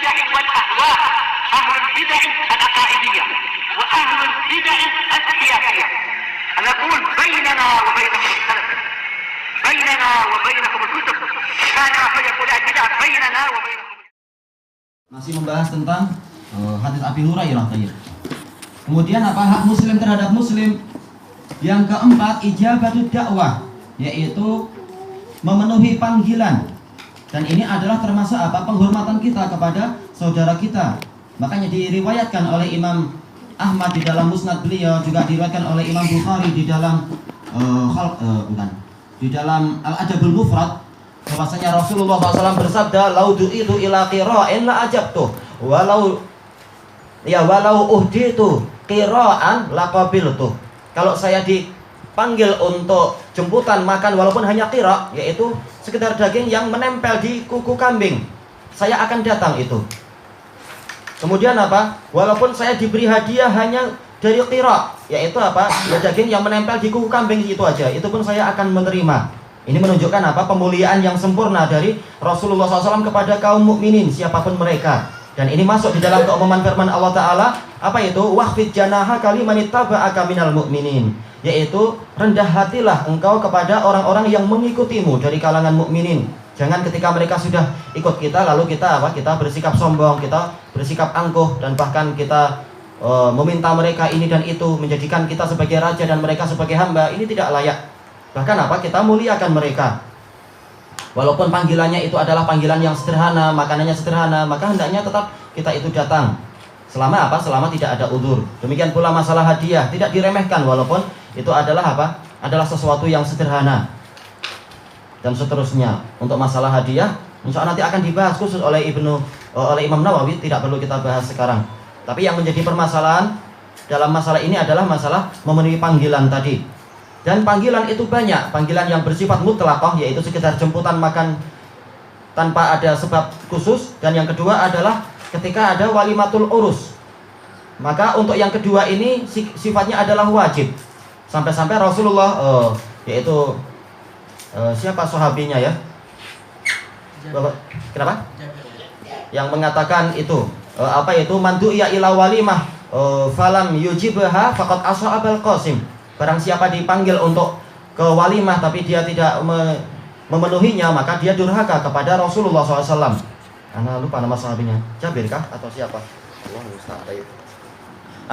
البدع والأهواء، أهل البدع العقائدية وأهل البدع السياسية. نقول بيننا وبينكم السلف، بيننا وبينكم الكتب، كان فيقول البدع بيننا وبينكم. Masih membahas tentang hadis Abi Hurairah tadi. Kemudian apa hak muslim terhadap muslim? Yang keempat, ijabatud dakwah, yaitu memenuhi panggilan. Dan ini adalah termasuk apa? Penghormatan kita kepada saudara kita. Makanya diriwayatkan oleh Imam Ahmad di dalam Musnad beliau, juga diriwayatkan oleh Imam Bukhari di dalam di dalam Al-Adabul Mufrad, bahwasanya Rasulullah SAW bersabda, "Lau du'itu ila qira'in la ajabtu, walau uhditu qira'an la qabiltu." Kalau saya dipanggil untuk jemputan makan walaupun hanya qira', yaitu sekedar daging yang menempel di kuku kambing, saya akan datang itu. Kemudian apa? Walaupun saya diberi hadiah hanya dari qira', yaitu apa? Ya, daging yang menempel di kuku kambing itu aja, itu pun saya akan menerima. Ini menunjukkan apa? Pemuliaan yang sempurna dari Rasulullah SAW kepada kaum mukminin siapapun mereka. Dan ini masuk di dalam keumuman firman Allah Ta'ala, apa itu? Wahfid janaha kalimanittaba'aka minal mu'minin, yaitu rendah hatilah engkau kepada orang-orang yang mengikutimu dari kalangan mukminin. Jangan ketika mereka sudah ikut kita lalu kita apa? Kita bersikap sombong, kita bersikap angkuh, dan bahkan kita meminta mereka ini dan itu, menjadikan kita sebagai raja dan mereka sebagai hamba. Ini tidak layak. Bahkan apa? Kita muliakan mereka. Walaupun panggilannya itu adalah panggilan yang sederhana, makanannya sederhana, maka hendaknya tetap kita itu datang. Selama apa? Selama tidak ada udzur. Demikian pula masalah hadiah, tidak diremehkan walaupun itu adalah apa? Adalah sesuatu yang sederhana. Dan seterusnya. Untuk masalah hadiah, insya Allah nanti akan dibahas khusus oleh Imam Nawawi, tidak perlu kita bahas sekarang. Tapi yang menjadi permasalahan dalam masalah ini adalah masalah memenuhi panggilan tadi. Dan panggilan itu banyak, panggilan yang bersifat mutlaqah, yaitu sekedar jemputan makan tanpa ada sebab khusus. Dan yang kedua adalah ketika ada walimatul urus, maka untuk yang kedua ini sifatnya adalah wajib. Sampai-sampai Rasulullah yaitu siapa sahabinya ya? Kenapa? Yang mengatakan itu apa itu? Mandu'iya ila walimah falam yujibha faqad asa Abul Qasim. Barang siapa dipanggil untuk ke walimah tapi dia tidak memenuhinya, maka dia durhaka kepada Rasulullah SAW. Ana lupa nama sahabinya, Jabir kah atau siapa? Allahu musta'an.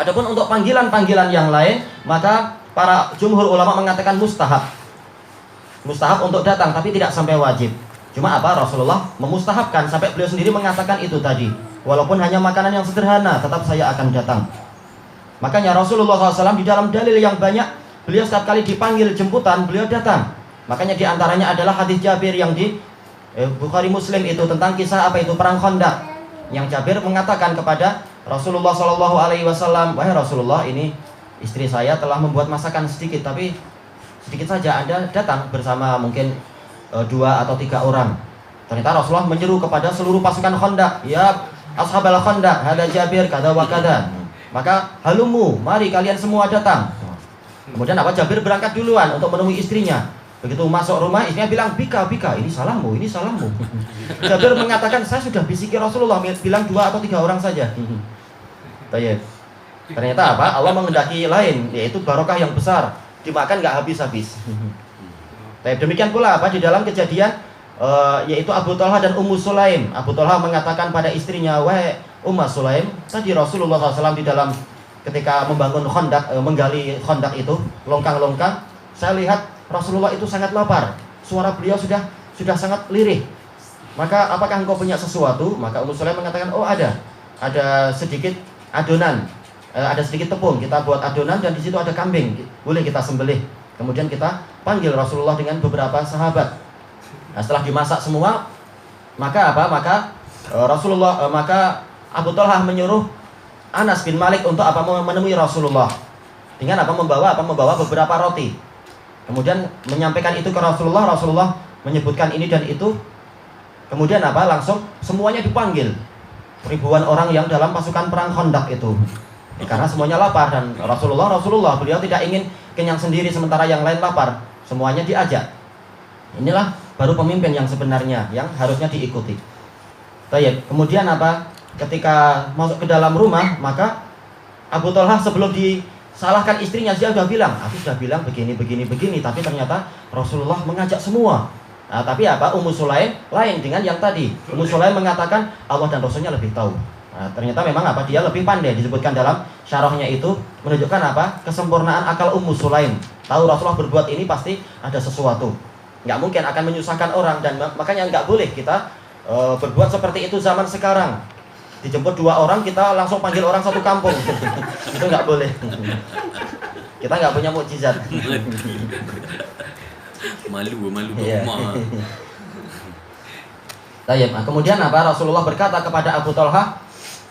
Adapun untuk panggilan-panggilan yang lain, maka para jumhur ulama mengatakan mustahab. Mustahab untuk datang, tapi tidak sampai wajib. Cuma apa? Rasulullah memustahabkan, sampai beliau sendiri mengatakan itu tadi. Walaupun hanya makanan yang sederhana, tetap saya akan datang. Makanya Rasulullah SAW di dalam dalil yang banyak, beliau setiap kali dipanggil jemputan, beliau datang. Makanya diantaranya adalah hadis Jabir yang di Bukhari Muslim itu tentang kisah apa itu? Perang Khandaq. Yang Jabir mengatakan kepada Rasulullah SAW, "Wahai Rasulullah, ini istri saya telah membuat masakan sedikit, tapi sedikit saja, Anda datang bersama mungkin 2 atau 3 orang." Ternyata Rasulullah menyeru kepada seluruh pasukan Khandaq, "Ya ashabal Khandaq, hada Jabir kada wa kada." Maka halumu, mari kalian semua datang. Kemudian apa? Jabir berangkat duluan untuk menemui istrinya. Begitu masuk rumah, istrinya bilang, "Bika, ini salahmu, ini salahmu." Jabir mengatakan, "Saya sudah bisiki Rasulullah, bilang 2 atau 3 orang saja." Ternyata apa? Allah menghendaki lain, yaitu barokah yang besar, dimakan nggak habis-habis. Demikian pula apa? Di dalam kejadian yaitu Abu Thalhah dan Ummu Sulaim. Abu Thalhah mengatakan pada istrinya, "Wahai Ummu Sulaim, tadi Rasulullah SAW di dalam ketika membangun Khandaq, menggali Khandaq itu, longkang-longkang, saya lihat Rasulullah itu sangat lapar. Suara beliau sudah sangat lirih. Maka apakah engkau punya sesuatu?" Maka Ummu Sulaim mengatakan, "Oh ada sedikit adonan, ada sedikit tepung. Kita buat adonan dan di situ ada kambing. Boleh kita sembelih. Kemudian kita panggil Rasulullah dengan beberapa sahabat." Nah, setelah dimasak semua, maka apa? Maka maka Abu Thalhah menyuruh Anas bin Malik untuk apa? Menemui Rasulullah. Dengan apa? Membawa beberapa roti. Kemudian menyampaikan itu ke Rasulullah. Rasulullah menyebutkan ini dan itu. Kemudian apa? Langsung semuanya dipanggil. Ribuan orang yang dalam pasukan perang Khandaq itu. Karena semuanya lapar dan Rasulullah beliau tidak ingin kenyang sendiri sementara yang lain lapar. Semuanya diajak. Inilah baru pemimpin yang sebenarnya yang harusnya diikuti. Baik, kemudian apa? ketika masuk ke dalam rumah, maka Abu Thalhah sebelum disalahkan istrinya, dia sudah bilang, aku sudah bilang begini, tapi ternyata Rasulullah mengajak semua. Nah, tapi apa? Ummu Sulaim lain dengan yang tadi. Ummu Sulaim mengatakan Allah dan Rasulnya lebih tahu. Nah, ternyata memang apa? Dia lebih pandai. Disebutkan dalam syarahnya itu menunjukkan apa? Kesempurnaan akal Ummu Sulaim. Tahu Rasulullah berbuat ini pasti ada sesuatu. Nggak mungkin akan menyusahkan orang, dan makanya nggak boleh kita berbuat seperti itu zaman sekarang. Dijemput 2 orang, kita langsung panggil orang satu kampung. Itu nggak boleh. Kita nggak punya mukjizat. Malu Iya. rumah. Tayyib. Nah, kemudian apa? Rasulullah berkata kepada Abu Thalhah,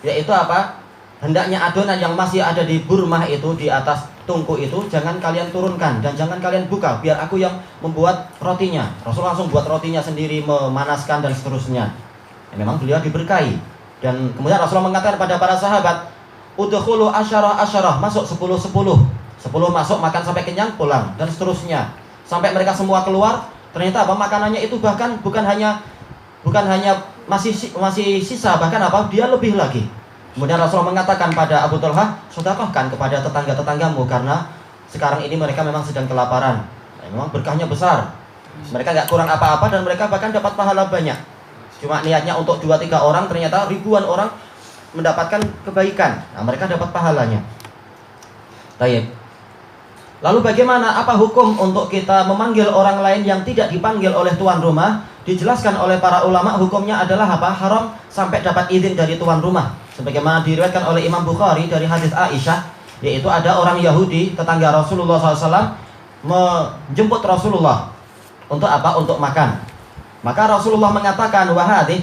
yaitu apa? Hendaknya adonan yang masih ada di burmah itu, di atas tungku itu, jangan kalian turunkan dan jangan kalian buka, biar aku yang membuat rotinya. Rasul langsung buat rotinya sendiri, memanaskan dan seterusnya. Ya, memang beliau diberkahi. Dan kemudian Rasulullah mengatakan pada para sahabat, udkhulu asyarah, masuk 10 masuk, makan sampai kenyang, pulang dan seterusnya. Sampai mereka semua keluar, ternyata apa? Makanannya itu bahkan bukan hanya masih sisa, bahkan apa? Dia lebih lagi. Kemudian Rasulullah mengatakan pada Abu Thalhah, sedekahkan kepada tetangga-tetanggamu, karena sekarang ini mereka memang sedang kelaparan. Nah, memang berkahnya besar. Mereka nggak kurang apa-apa dan mereka bahkan dapat pahala banyak. Cuma niatnya untuk 2-3 orang, ternyata ribuan orang mendapatkan kebaikan. Nah, mereka dapat pahalanya. Baik. Lalu bagaimana? Apa hukum untuk kita memanggil orang lain yang tidak dipanggil oleh tuan rumah? Dijelaskan oleh para ulama, hukumnya adalah apa? Haram sampai dapat izin dari tuan rumah. Sebagaimana diriwayatkan oleh Imam Bukhari dari hadis Aisyah, yaitu ada orang Yahudi, tetangga Rasulullah SAW, menjemput Rasulullah untuk apa? Untuk makan. Maka Rasulullah mengatakan, wahadih,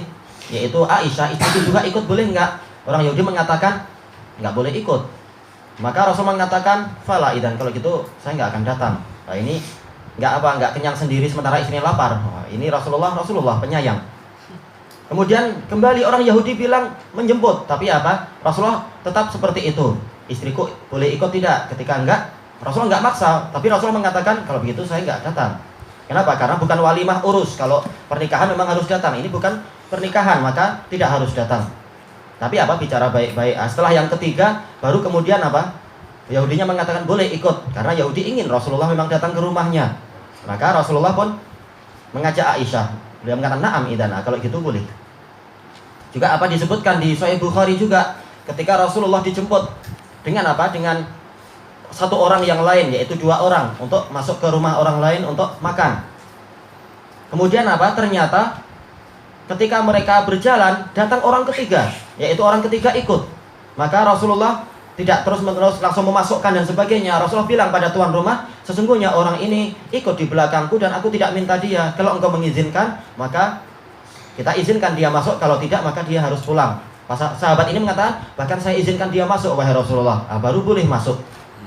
yaitu Aisyah, istriku juga ikut boleh enggak? Orang Yahudi mengatakan, enggak boleh ikut. Maka Rasulullah mengatakan, fala idan, kalau gitu saya enggak akan datang. Nah, ini enggak kenyang sendiri sementara istrinya lapar. Nah, ini Rasulullah penyayang. Kemudian kembali orang Yahudi bilang menjemput, tapi apa? Rasulullah tetap seperti itu. Istriku boleh ikut tidak? Ketika enggak, Rasulullah enggak maksa, tapi Rasulullah mengatakan, kalau begitu saya enggak datang. Kenapa? Karena bukan walimah urus. Kalau pernikahan memang harus datang. Ini bukan pernikahan, maka tidak harus datang. Tapi apa? Bicara baik-baik. Setelah yang ketiga, baru kemudian apa? Yahudinya mengatakan boleh ikut, karena Yahudi ingin Rasulullah memang datang ke rumahnya. Maka Rasulullah pun mengajak Aisyah. Beliau mengatakan na'am idan, kalau gitu boleh. Juga apa disebutkan di Sahih Bukhari juga, ketika Rasulullah dijemput dengan apa? Dengan satu orang yang lain, yaitu 2 orang, untuk masuk ke rumah orang lain untuk makan. Kemudian apa? Ternyata ketika mereka berjalan, datang orang ketiga, yaitu orang ketiga ikut. Maka Rasulullah tidak terus-menerus langsung memasukkan dan sebagainya. Rasulullah bilang pada tuan rumah, sesungguhnya orang ini ikut di belakangku dan aku tidak minta dia. Kalau engkau mengizinkan, maka kita izinkan dia masuk. Kalau tidak, maka dia harus pulang. Sahabat ini mengatakan, bahkan saya izinkan dia masuk, wahai Rasulullah. Baru boleh masuk.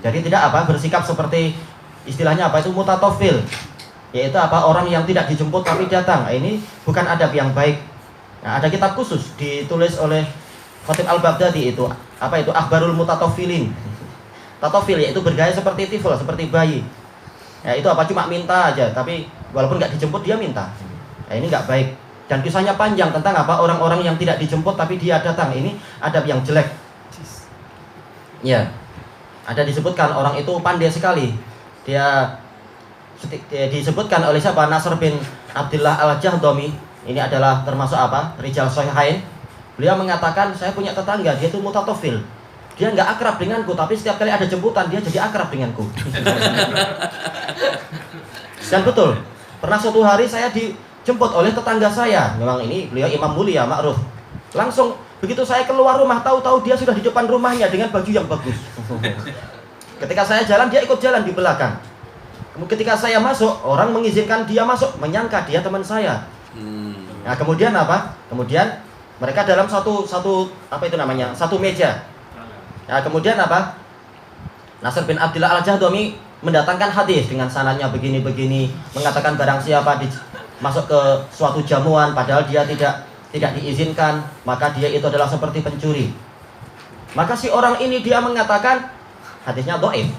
Jadi tidak apa? Bersikap seperti istilahnya apa itu? Mutatofil. Yaitu apa? Orang yang tidak dijemput tapi datang. Ini bukan adab yang baik. Nah, ada kitab khusus ditulis oleh Khatib Al-Baghdadi itu. Apa itu? Akhbarul Mutatofilin. Tatofil yaitu bergaya seperti tifl, seperti bayi. Ya, itu apa? Cuma minta aja, tapi walaupun nggak dijemput dia minta. Nah, ini nggak baik. Dan kisahnya panjang tentang apa? Orang-orang yang tidak dijemput tapi dia datang. Ini adab yang jelek. Ya. Ada disebutkan orang itu pandai sekali. Dia disebutkan oleh siapa? Nasr bin Abdullah Al-Jahdami. Ini adalah termasuk apa? Rijal Sahihain. Beliau mengatakan, saya punya tetangga, dia itu mutatofil. Dia nggak akrab denganku, tapi setiap kali ada jemputan dia jadi akrab denganku. Dan betul, pernah suatu hari saya dijemput oleh tetangga saya. Memang ini beliau imam mulia, ma'ruf. Langsung begitu saya keluar rumah, tahu-tahu dia sudah di depan rumahnya dengan baju yang bagus. Ketika saya jalan, dia ikut jalan di belakang. Ketika saya masuk, orang mengizinkan dia masuk, menyangka dia teman saya. Nah, kemudian apa? Kemudian mereka dalam satu apa itu namanya? Satu meja. Nah, kemudian apa? Nasr bin Abdullah Al-Jahdami mendatangkan hadis dengan sanadnya begini-begini, mengatakan barang siapa masuk ke suatu jamuan padahal dia tidak diizinkan, maka dia itu adalah seperti pencuri. Maka si orang ini dia mengatakan hadisnya dhaif.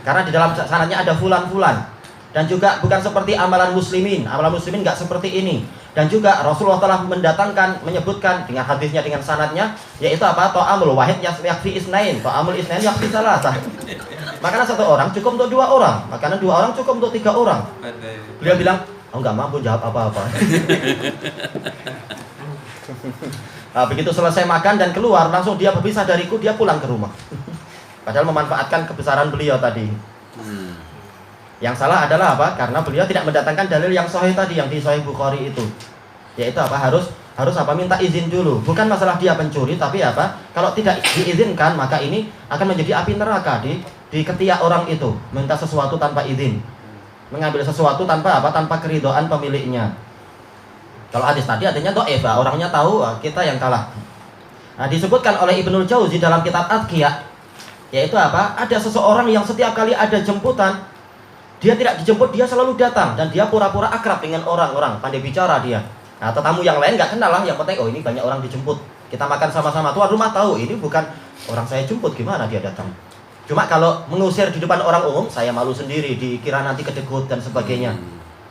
Karena di dalam sanadnya ada fulan-fulan. Dan juga bukan seperti amalan muslimin. Amalan muslimin enggak seperti ini. Dan juga Rasulullah telah menyebutkan dengan hadisnya, dengan sanadnya, yaitu apa? Ta'amul wahid yakfi isnain, ta'amul isnain yakfi salasah. Makanan satu orang cukup untuk 2 orang, makanan 2 orang cukup untuk 3 orang. Beliau bilang, oh nggak mampu jawab apa-apa. Nah, begitu selesai makan dan keluar, langsung dia berpisah dariku, dia pulang ke rumah. Padahal memanfaatkan kebesaran beliau tadi. Yang salah adalah apa? Karena beliau tidak mendatangkan dalil yang sahih tadi, yang di Sahih Bukhari itu. Yaitu apa? Harus apa? Minta izin dulu. Bukan masalah dia pencuri, tapi apa? Kalau tidak diizinkan, maka ini akan menjadi api neraka di ketiak orang itu. Minta sesuatu tanpa izin. Mengambil sesuatu tanpa apa? Tanpa keridhaan pemiliknya. Kalau hadis tadi artinya dhaif, orangnya tahu, kita yang kalah. Nah, disebutkan oleh Ibnul Jauzi dalam kitab Adqiyah, yaitu apa? Ada seseorang yang setiap kali ada jemputan, dia tidak dijemput, dia selalu datang dan dia pura-pura akrab dengan orang-orang, pandai bicara dia. Nah, tetamu yang lain nggak kenal lah, yang penting oh ini banyak orang dijemput. Kita makan sama-sama, tuan rumah tahu ini bukan orang saya jemput, gimana dia datang. Cuma kalau mengusir di depan orang umum, saya malu sendiri, dikira nanti kedekut dan sebagainya.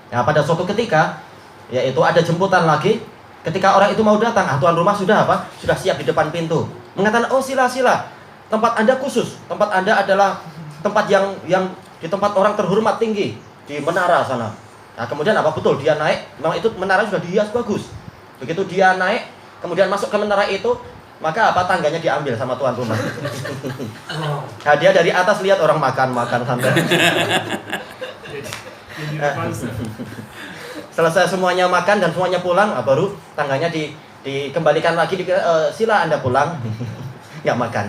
Nah, pada suatu ketika, yaitu ada jemputan lagi, ketika orang itu mau datang, tuan rumah sudah apa? Sudah siap di depan pintu. Mengatakan, oh sila-sila, tempat Anda khusus, tempat Anda adalah tempat yang di tempat orang terhormat tinggi, di menara sana. Nah, kemudian apa? Betul, dia naik, memang itu menara sudah dihias bagus. Begitu dia naik, kemudian masuk ke menara itu, maka apa? Tangganya diambil sama tuan rumah. Nah, dia dari atas lihat orang makan santai. Selesai semuanya makan dan semuanya pulang, baru tangganya dikembalikan lagi, sila Anda pulang. Nggak makan.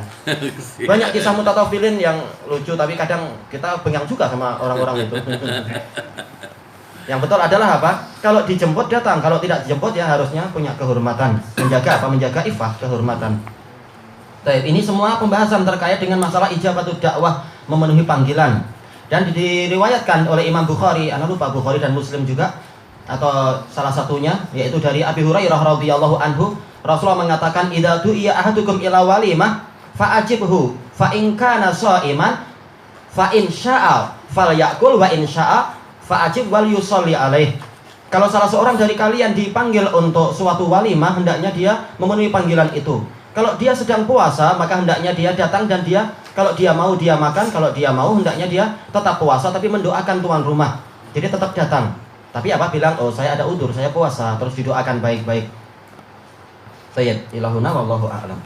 Banyak kisah mutatawilin yang lucu, tapi kadang kita bengang juga sama orang-orang itu. Yang betul adalah apa? Kalau dijemput datang, kalau tidak dijemput ya harusnya punya kehormatan, menjaga apa? Menjaga ifah, kehormatan. Baik, ini semua pembahasan terkait dengan masalah ijabatul dakwah, memenuhi panggilan. Dan diriwayatkan oleh Imam Bukhari, ana lupa Bukhari dan Muslim juga, atau salah satunya, yaitu dari Abi Hurairah radhiyallahu anhu, Rasulullah mengatakan, idza du'iya ahadukum ila walimah fa'ajibhu fa in kana sha'iman fa in sya'a falyakul wa in sya'a fa'ajib wal yusalli alaih. Kalau salah seorang dari kalian dipanggil untuk suatu walimah, hendaknya dia memenuhi panggilan itu. Kalau dia sedang puasa, maka hendaknya dia datang dan dia, kalau dia mau dia makan, kalau dia mau hendaknya dia tetap puasa tapi mendoakan tuan rumah. Jadi tetap datang. Tapi apa? Bilang, oh saya ada udzur, saya puasa, terus didoakan baik-baik. Sayyid ilahuna wallahu a'lam.